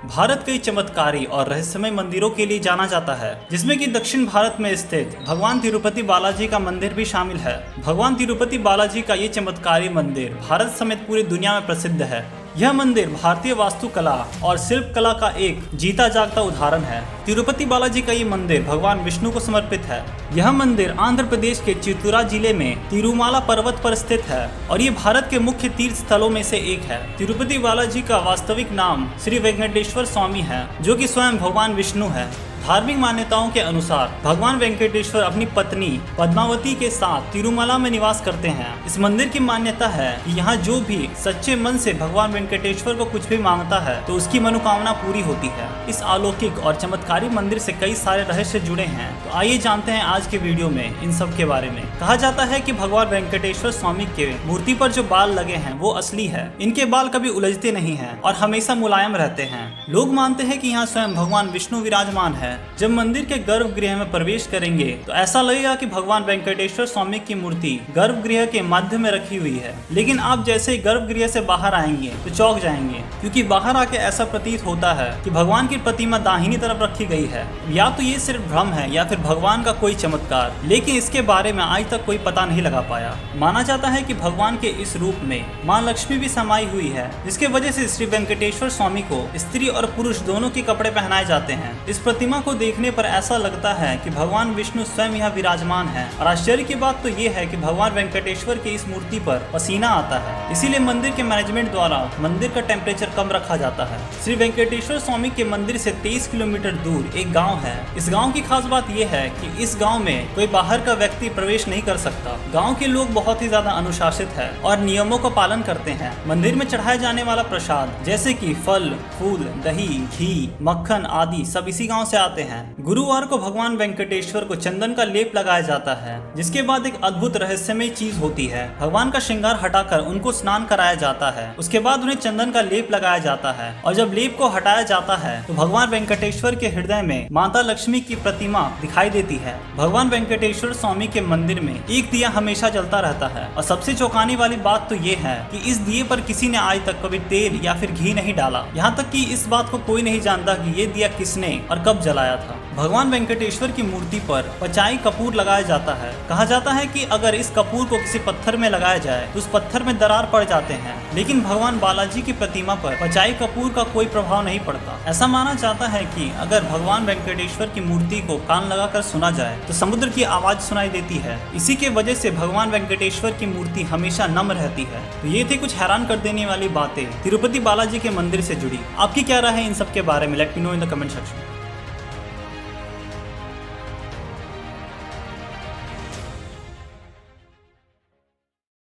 भारत कई चमत्कारी और रहस्यमय मंदिरों के लिए जाना जाता है, जिसमें कि दक्षिण भारत में स्थित भगवान तिरुपति बालाजी का मंदिर भी शामिल है। भगवान तिरुपति बालाजी का ये चमत्कारी मंदिर भारत समेत पूरी दुनिया में प्रसिद्ध है। यह मंदिर भारतीय वास्तुकला और शिल्प कला का एक जीता जागता उदाहरण है। तिरुपति बालाजी का ये मंदिर भगवान विष्णु को समर्पित है। यह मंदिर आंध्र प्रदेश के चित्तूरा जिले में तिरुमाला पर्वत पर स्थित है और ये भारत के मुख्य तीर्थ स्थलों में से एक है। तिरुपति बालाजी का वास्तविक नाम श्री वेंकटेश्वर स्वामी है, जो कि स्वयं भगवान विष्णु है। धार्मिक मान्यताओं के अनुसार भगवान वेंकटेश्वर अपनी पत्नी पद्मावती के साथ तिरुमला में निवास करते हैं। इस मंदिर की मान्यता है कि यहाँ जो भी सच्चे मन से भगवान वेंकटेश्वर को कुछ भी मांगता है तो उसकी मनोकामना पूरी होती है। इस अलौकिक और चमत्कारी मंदिर से कई सारे रहस्य जुड़े हैं, तो आइए जानते हैं आज के वीडियो में इन सब के बारे में। कहा जाता है कि भगवान वेंकटेश्वर स्वामी के मूर्ति पर जो बाल लगे हैं वो असली है। इनके बाल कभी उलझते नहीं है और हमेशा मुलायम रहते हैं। लोग मानते हैं कि यहाँ स्वयं भगवान विष्णु विराजमान है। जब मंदिर के गर्भगृह में प्रवेश करेंगे तो ऐसा लगेगा कि भगवान वेंकटेश्वर स्वामी की मूर्ति गर्भगृह के मध्य में रखी हुई है, लेकिन आप जैसे ही गर्भगृह से बाहर आएंगे तो चौंक जाएंगे, क्योंकि बाहर आके ऐसा प्रतीत होता है कि भगवान की प्रतिमा दाहिनी तरफ रखी गई है। या तो ये सिर्फ भ्रम है या फिर भगवान का कोई चमत्कार, लेकिन इसके बारे में आज तक कोई पता नहीं लगा पाया। माना जाता है कि भगवान के इस रूप में माँ लक्ष्मी भी समाई हुई है, जिसके वजह से श्री वेंकटेश्वर स्वामी को स्त्री और पुरुष दोनों के कपड़े पहनाए जाते हैं। इस प्रतिमा को देखने पर ऐसा लगता है कि भगवान विष्णु स्वयं यहाँ विराजमान है। और आश्चर्य की बात तो ये है कि भगवान वेंकटेश्वर की इस मूर्ति पर पसीना आता है, इसीलिए मंदिर के मैनेजमेंट द्वारा मंदिर का टेम्परेचर कम रखा जाता है। श्री वेंकटेश्वर स्वामी के मंदिर से 23 किलोमीटर दूर एक गाँव है। इस गाँव की खास बात यह है कि इस गाँव में कोई बाहर का व्यक्ति प्रवेश नहीं कर सकता। गाँव के लोग बहुत ही ज्यादा अनुशासित है और नियमों का पालन करते हैं। मंदिर में चढ़ाए जाने वाला प्रसाद जैसे कि फल, फूल, दही, घी, मक्खन आदि सब इसी गाँव से आते हैं। गुरुवार को भगवान वेंकटेश्वर को चंदन का लेप लगाया जाता है, जिसके बाद एक अद्भुत रहस्यमय चीज होती है। भगवान का श्रृंगार हटाकर उनको स्नान कराया जाता है। उसके बाद उन्हें चंदन का लेप लगाया जाता है और जब लेप को हटाया जाता है तो भगवान वेंकटेश्वर के हृदय में माता लक्ष्मी की प्रतिमा दिखाई देती है। भगवान वेंकटेश्वर स्वामी के मंदिर में एक दिया हमेशा जलता रहता है और सबसे चौंकाने वाली बात तो ये है कि इस दिए पर किसी ने आज तक कभी तेल या फिर घी नहीं डाला। यहाँ तक कि इस बात को कोई नहीं जानता कि ये दिया किसने और कब जलाया था। भगवान वेंकटेश्वर की मूर्ति पर पचाई कपूर लगाया जाता है। कहा जाता है कि अगर इस कपूर को किसी पत्थर में लगाया जाए तो उस पत्थर में दरार पड़ जाते हैं, लेकिन भगवान बालाजी की प्रतिमा पर पचाई कपूर का कोई प्रभाव नहीं पड़ता। ऐसा माना जाता है कि अगर भगवान वेंकटेश्वर की मूर्ति को कान लगाकर सुना जाए तो समुद्र की आवाज सुनाई देती है। इसी के वजह से भगवान वेंकटेश्वर की मूर्ति हमेशा नम्र रहती है। तो ये थी कुछ हैरान कर देने वाली बातें तिरुपति बालाजी के मंदिर से जुड़ी। आपकी क्या राय है इन सब के बारे में? Let me know in the comment section.